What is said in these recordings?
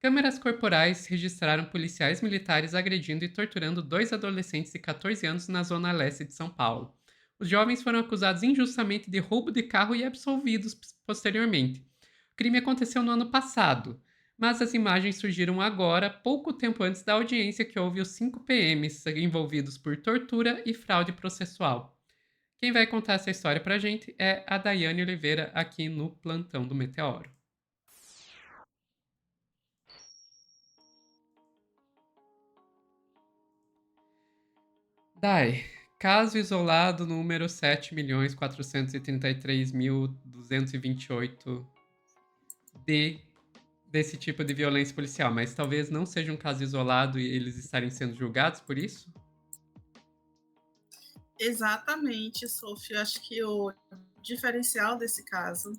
Câmeras corporais registraram policiais militares agredindo e torturando dois adolescentes de 14 anos na zona leste de São Paulo. Os jovens foram acusados injustamente de roubo de carro e absolvidos posteriormente. O crime aconteceu no ano passado, mas as imagens surgiram agora, pouco tempo antes da audiência que houve os 5 PMs envolvidos por tortura e fraude processual. Quem vai contar essa história pra gente é a Daiane Oliveira, aqui no Plantão do Meteoro. Dai, caso isolado número 7.433.228 de desse tipo de violência policial, mas talvez não seja um caso isolado e eles estarem sendo julgados por isso? Exatamente, Sofia. Acho que o diferencial desse caso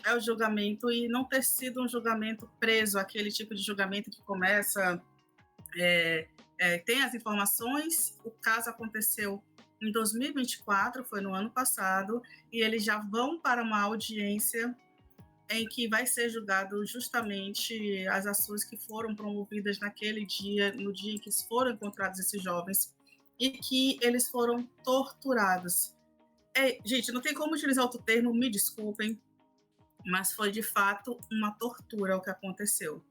é o julgamento e não ter sido um julgamento preso, aquele tipo de julgamento que começa, tem as informações, o caso aconteceu em 2024, foi no ano passado, e eles já vão para uma audiência em que vai ser julgado justamente as ações que foram promovidas naquele dia, no dia em que foram encontrados esses jovens, e que eles foram torturados. Gente, não tem como utilizar outro termo, me desculpem, mas foi de fato uma tortura o que aconteceu.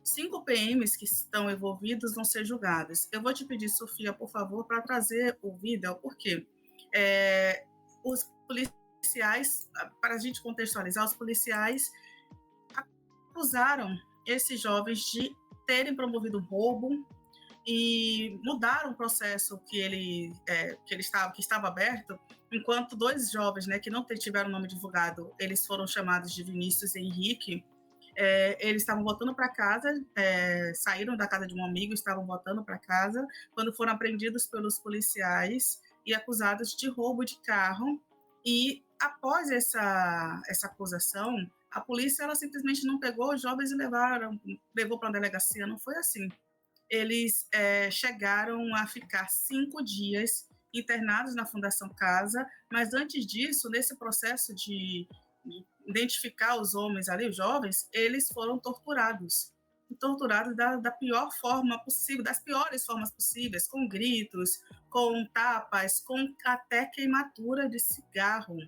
5 PMs que estão envolvidos vão ser julgados. Eu vou te pedir, Sofia, por favor, para trazer o vídeo, porque os policiais, para a gente contextualizar, os policiais acusaram esses jovens de terem promovido um roubo e mudaram o processo que estava aberto, enquanto dois jovens, né, que não tiveram o nome divulgado, eles foram chamados de Vinícius e Henrique. Eles estavam voltando para casa, saíram da casa de um amigo, estavam voltando para casa, quando foram apreendidos pelos policiais e acusados de roubo de carro. E após essa acusação, a polícia ela simplesmente não pegou os jovens e levou para a delegacia. Não foi assim. Eles chegaram a ficar 5 dias internados na Fundação Casa, mas antes disso, nesse processo de identificar os homens ali, os jovens, eles foram torturados. E torturados da pior forma possível, das piores formas possíveis, com gritos, com tapas, com até queimadura de cigarro.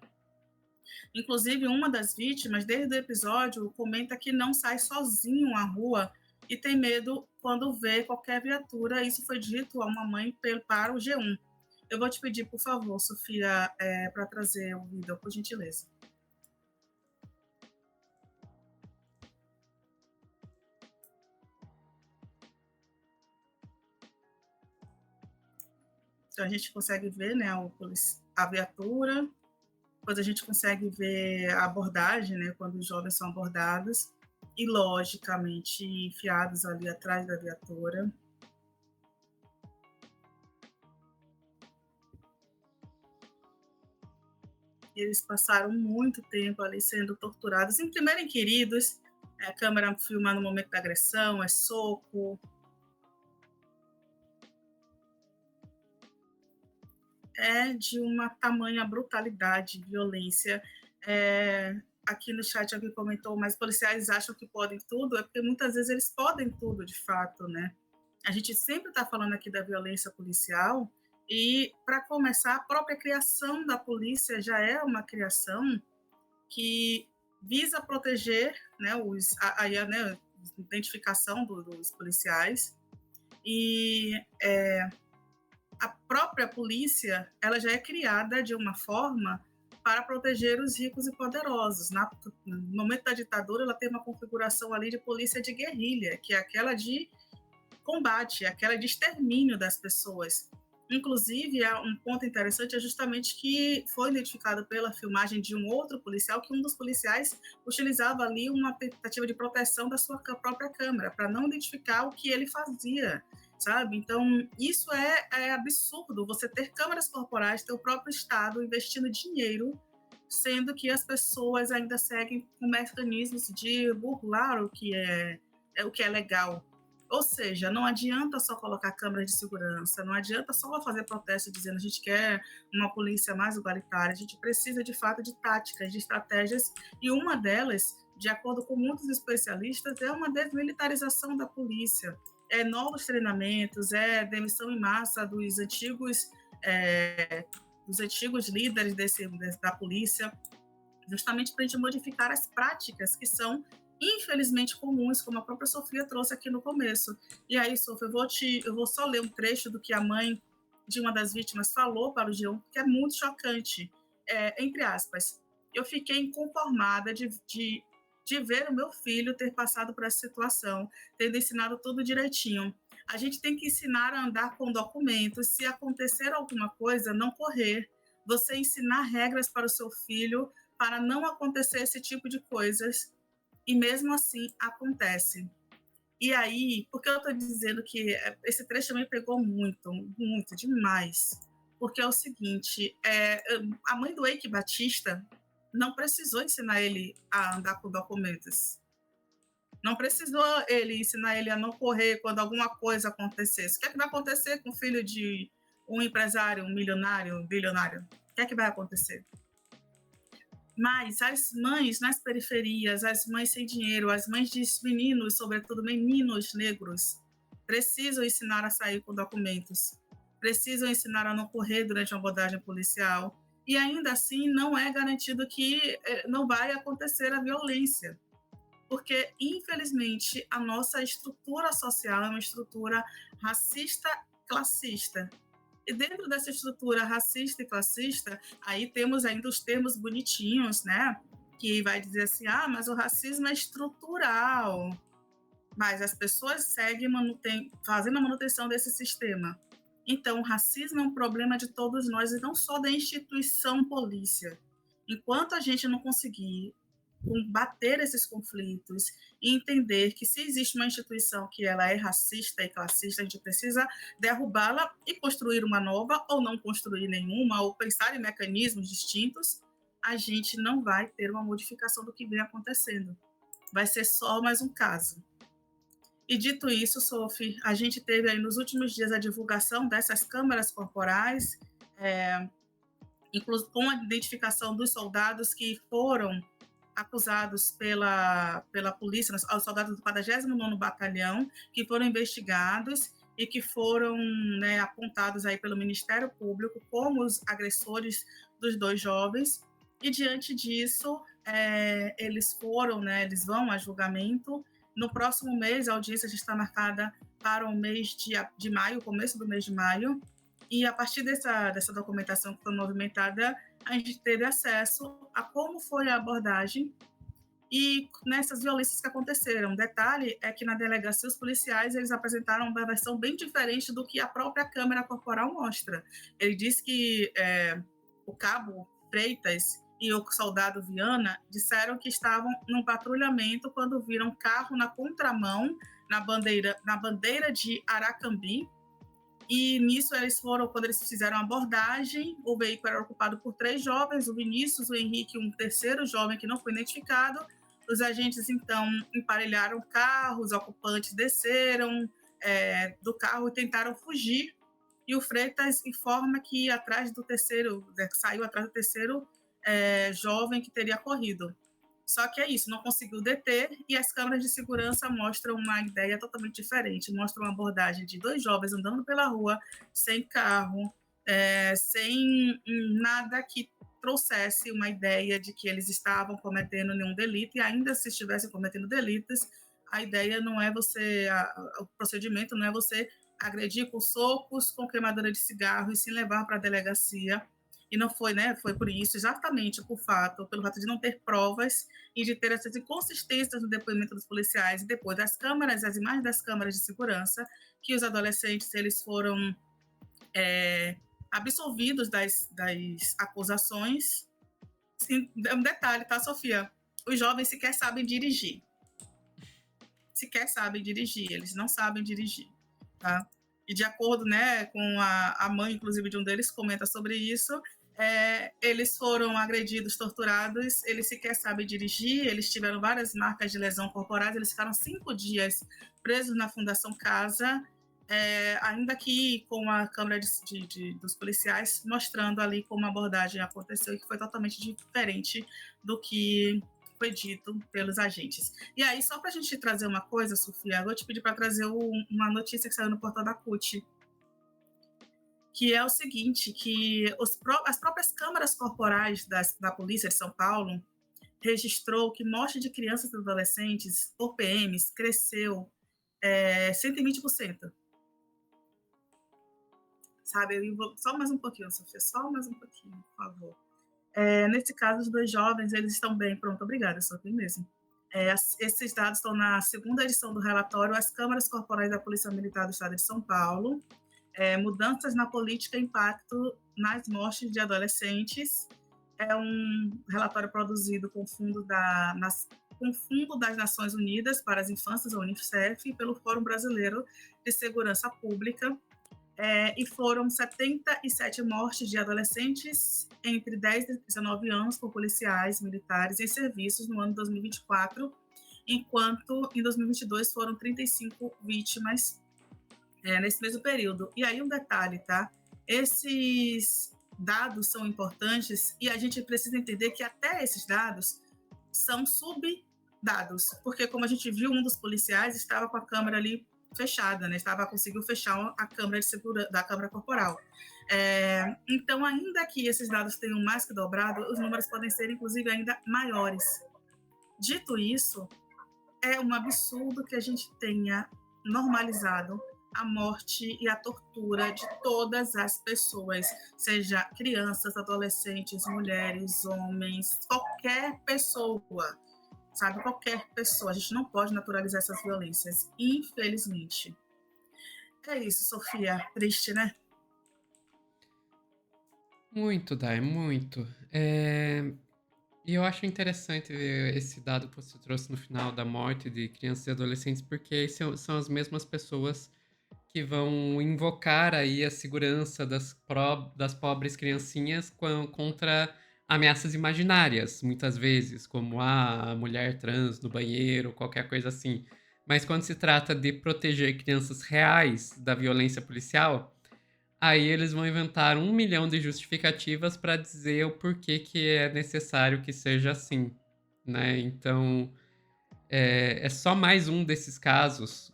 Inclusive, uma das vítimas, desde o episódio, comenta que não sai sozinho à rua e tem medo quando vê qualquer viatura. Isso foi dito a uma mãe para o G1. Eu vou te pedir, por favor, Sofia, para trazer o vídeo, por gentileza. Então, a gente consegue ver, né, a viatura, depois a gente consegue ver a abordagem, né, quando os jovens são abordados, e, logicamente, enfiados ali atrás da viatura. E eles passaram muito tempo ali sendo torturados, em primeiro inquiridos, a câmera filma no momento da agressão, é soco, é de uma tamanha brutalidade, violência. Aqui no chat alguém comentou, mas policiais acham que podem tudo, é porque muitas vezes eles podem tudo, de fato, né? A gente sempre está falando aqui da violência policial e, para começar, a própria criação da polícia já é uma criação que visa proteger, né, a identificação dos policiais e a própria polícia ela já é criada de uma forma para proteger os ricos e poderosos. No momento da ditadura, ela tem uma configuração ali de polícia de guerrilha, que é aquela de combate, aquela de extermínio das pessoas. Inclusive, um ponto interessante é justamente que foi identificado pela filmagem de um outro policial que um dos policiais utilizava ali uma tentativa de proteção da sua própria câmera, para não identificar o que ele fazia, sabe? Então, isso é absurdo, você ter câmeras corporais, ter o próprio Estado investindo dinheiro, sendo que as pessoas ainda seguem com mecanismos de burlar o que é legal. Ou seja, não adianta só colocar câmeras de segurança, não adianta só fazer protesto dizendo a gente quer uma polícia mais igualitária, a gente precisa de fato de táticas, de estratégias, e uma delas de acordo com muitos especialistas, é uma desmilitarização da polícia. Novos treinamentos, demissão em massa dos antigos líderes da polícia, justamente para a gente modificar as práticas que são, infelizmente, comuns, como a própria Sofia trouxe aqui no começo. E aí, Sofia, eu vou só ler um trecho do que a mãe de uma das vítimas falou para o G1, que é muito chocante. Entre aspas, eu fiquei inconformada de ver o meu filho ter passado por essa situação, tendo ensinado tudo direitinho. A gente tem que ensinar a andar com documentos. Se acontecer alguma coisa, não correr. Você ensinar regras para o seu filho para não acontecer esse tipo de coisas. E mesmo assim, acontece. E aí, por que eu estou dizendo que esse trecho me pegou muito, muito, demais? Porque é o seguinte, a mãe do Eike Batista não precisou ensinar ele a andar com documentos. Não precisou ensinar ele a não correr quando alguma coisa acontecesse. O que é que vai acontecer com o filho de um empresário, um milionário, um bilionário? O que é que vai acontecer? Mas as mães nas periferias, as mães sem dinheiro, as mães de meninos, sobretudo meninos negros, precisam ensinar a sair com documentos, precisam ensinar a não correr durante uma abordagem policial, e ainda assim não é garantido que não vai acontecer a violência, porque, infelizmente, a nossa estrutura social é uma estrutura racista, classista. E dentro dessa estrutura racista e classista, aí temos ainda os termos bonitinhos, né? Que vai dizer assim, mas o racismo é estrutural. Mas as pessoas seguem fazendo a manutenção desse sistema. Então, o racismo é um problema de todos nós e não só da instituição polícia. Enquanto a gente não conseguir combater esses conflitos e entender que se existe uma instituição que ela é racista e classista, a gente precisa derrubá-la e construir uma nova, ou não construir nenhuma, ou pensar em mecanismos distintos, a gente não vai ter uma modificação do que vem acontecendo. Vai ser só mais um caso. E dito isso, Sophie, a gente teve aí nos últimos dias a divulgação dessas câmaras corporais, inclusive com a identificação dos soldados que foram acusados pela polícia, os soldados do 49º Batalhão, que foram investigados e que foram, né, apontados aí pelo Ministério Público como os agressores dos dois jovens. E, diante disso, eles vão a julgamento. No próximo mês, a audiência já está marcada para o mês de maio, começo do mês de maio. E, a partir dessa documentação que foi movimentada, a gente teve acesso a como foi a abordagem e nessas violências que aconteceram. Detalhe é que na delegacia os policiais eles apresentaram uma versão bem diferente do que a própria câmera corporal mostra. Ele diz que o cabo Freitas e o soldado Viana disseram que estavam num patrulhamento quando viram um carro na contramão na bandeira de Aracambi. E nisso quando eles fizeram a abordagem, o veículo era ocupado por 3 jovens, o Vinícius, o Henrique e um terceiro jovem que não foi identificado. Os agentes, então, emparelharam o carro, os ocupantes desceram do carro e tentaram fugir. E o Freitas informa que saiu atrás do terceiro jovem que teria corrido. Só que é isso, não conseguiu deter, e as câmeras de segurança mostram uma ideia totalmente diferente. Mostram uma abordagem de 2 jovens andando pela rua, sem carro, sem nada que trouxesse uma ideia de que eles estavam cometendo nenhum delito, e ainda se estivessem cometendo delitos, a ideia não é o procedimento não é você agredir com socos, com queimadura de cigarro e se levar para a delegacia. E não foi, né? Foi por isso, exatamente pelo fato de não ter provas e de ter essas inconsistências no depoimento dos policiais e depois das câmeras, as imagens das câmeras de segurança, que os adolescentes eles foram absolvidos das acusações. Um detalhe, tá, Sofia? Os jovens sequer sabem dirigir. Eles não sabem dirigir, tá? E de acordo, né, com a mãe, inclusive, de um deles, comenta sobre isso, eles foram agredidos, torturados, eles sequer sabem dirigir, eles tiveram várias marcas de lesão corporais, eles ficaram 5 dias presos na Fundação Casa, ainda que com a câmera dos policiais mostrando ali como a abordagem aconteceu e que foi totalmente diferente do que foi dito pelos agentes. E aí, só para a gente trazer uma coisa, Sofia, eu vou te pedir para trazer uma notícia que saiu no portal da CUT, que é o seguinte, que as próprias câmaras corporais da Polícia de São Paulo registrou que morte de crianças e adolescentes por PMs cresceu 120%. Sabe, só mais um pouquinho, Sofia, só mais um pouquinho, por favor. Nesse caso, os 2 jovens, eles estão bem. Pronto, obrigada, Sofia, mesmo. Esses dados estão na segunda edição do relatório As Câmaras Corporais da Polícia Militar do Estado de São Paulo, mudanças na política e impacto nas mortes de adolescentes. É um relatório produzido com Fundo das Nações Unidas para as Infâncias, a Unicef, e pelo Fórum Brasileiro de Segurança Pública, e foram 77 mortes de adolescentes entre 10 e 19 anos por policiais militares em serviços no ano de 2024, enquanto em 2022 foram 35 vítimas nesse mesmo período. E aí um detalhe, tá? Esses dados são importantes e a gente precisa entender que até esses dados são subdados, porque como a gente viu, um dos policiais estava com a câmera ali fechada, né? Conseguiu fechar a câmera de segurança da câmera corporal. Então, ainda que esses dados tenham mais que dobrado, os números podem ser, inclusive, ainda maiores. Dito isso, é um absurdo que a gente tenha normalizado a morte e a tortura de todas as pessoas, seja crianças, adolescentes, mulheres, homens, qualquer pessoa, sabe? Qualquer pessoa. A gente não pode naturalizar essas violências, infelizmente. É isso, Sofia. Triste, né? Muito, Dai, muito. E eu acho interessante ver esse dado que você trouxe no final da morte de crianças e adolescentes, porque são as mesmas pessoas que vão invocar aí a segurança das pobres criancinhas contra ameaças imaginárias, muitas vezes, como a mulher trans no banheiro, qualquer coisa assim. Mas quando se trata de proteger crianças reais da violência policial, aí eles vão inventar 1 milhão de justificativas para dizer o porquê que é necessário que seja assim, né? Então, é só mais um desses casos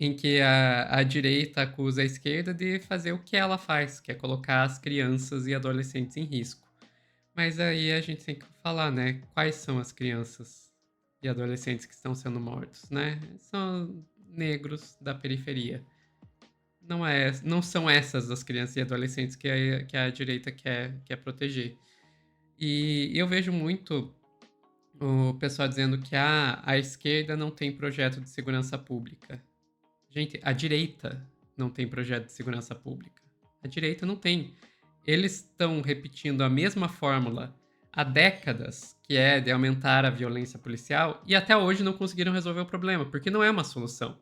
em que a direita acusa a esquerda de fazer o que ela faz, que é colocar as crianças e adolescentes em risco. Mas aí a gente tem que falar, né? Quais são as crianças e adolescentes que estão sendo mortos, né? São negros da periferia. Não são essas as crianças e adolescentes que a direita quer proteger. E eu vejo muito o pessoal dizendo que a esquerda não tem projeto de segurança pública. Gente, a direita não tem projeto de segurança pública. A direita não tem. Eles estão repetindo a mesma fórmula há décadas, que é de aumentar a violência policial, e até hoje não conseguiram resolver o problema, porque não é uma solução.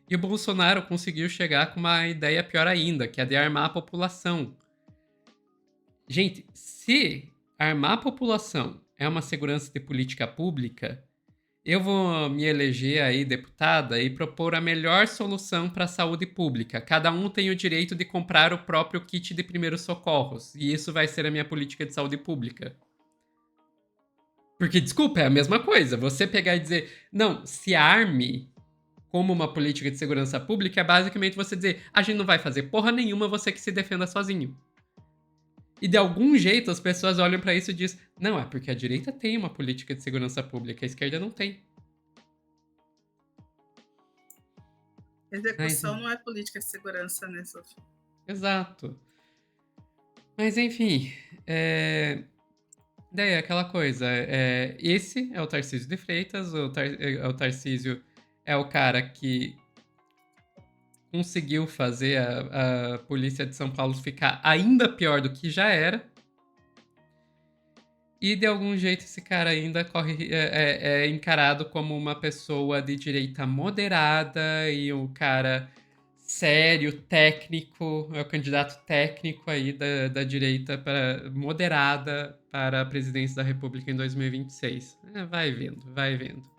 E o Bolsonaro conseguiu chegar com uma ideia pior ainda, que é de armar a população. Gente, se armar a população é uma segurança de política pública, eu vou me eleger aí deputada e propor a melhor solução para a saúde pública. Cada um tem o direito de comprar o próprio kit de primeiros socorros, e isso vai ser a minha política de saúde pública. Porque, desculpa, é a mesma coisa. Você pegar e dizer, não, se arme como uma política de segurança pública é basicamente você dizer, a gente não vai fazer porra nenhuma, você que se defenda sozinho. E de algum jeito as pessoas olham pra isso e dizem, não, é porque a direita tem uma política de segurança pública, a esquerda não tem. Execução não é política de segurança, né, Sofia? Exato. Mas enfim, daí é aquela coisa, esse é o Tarcísio de Freitas, o Tarcísio é o cara que conseguiu fazer a polícia de São Paulo ficar ainda pior do que já era. E de algum jeito esse cara ainda é encarado como uma pessoa de direita moderada e um cara sério, técnico, é o candidato técnico aí da direita moderada para a presidência da República em 2026. Vai vendo, vai vendo.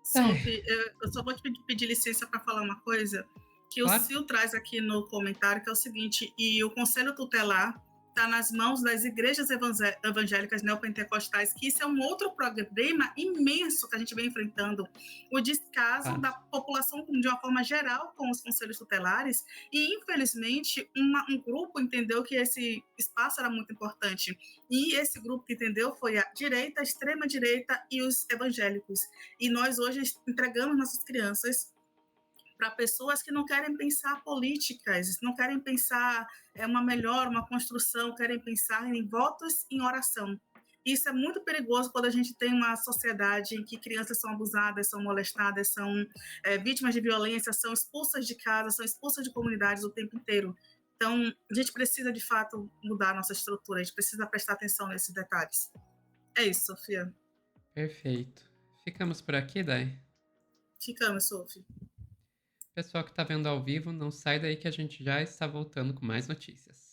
Sophie, eu só vou te pedir licença para falar uma coisa que claro. O Sil traz aqui no comentário, que é o seguinte, e o Conselho Tutelar está nas mãos das igrejas evangélicas neopentecostais, que isso é um outro problema imenso que a gente vem enfrentando, o descaso Fato. da população de uma forma geral com os conselhos tutelares, e infelizmente um grupo entendeu que esse espaço era muito importante, e esse grupo que entendeu foi a direita, a extrema-direita e os evangélicos, e nós hoje entregamos nossas crianças para pessoas que não querem pensar políticas, não querem pensar uma melhor, uma construção, querem pensar em votos em oração. Isso é muito perigoso quando a gente tem uma sociedade em que crianças são abusadas, são molestadas, são vítimas de violência, são expulsas de casa, são expulsas de comunidades o tempo inteiro. Então, a gente precisa, de fato, mudar a nossa estrutura, a gente precisa prestar atenção nesses detalhes. É isso, Sofia. Perfeito. Ficamos por aqui, Dai? Ficamos, Sofia. Pessoal que tá vendo ao vivo, não sai daí que a gente já está voltando com mais notícias.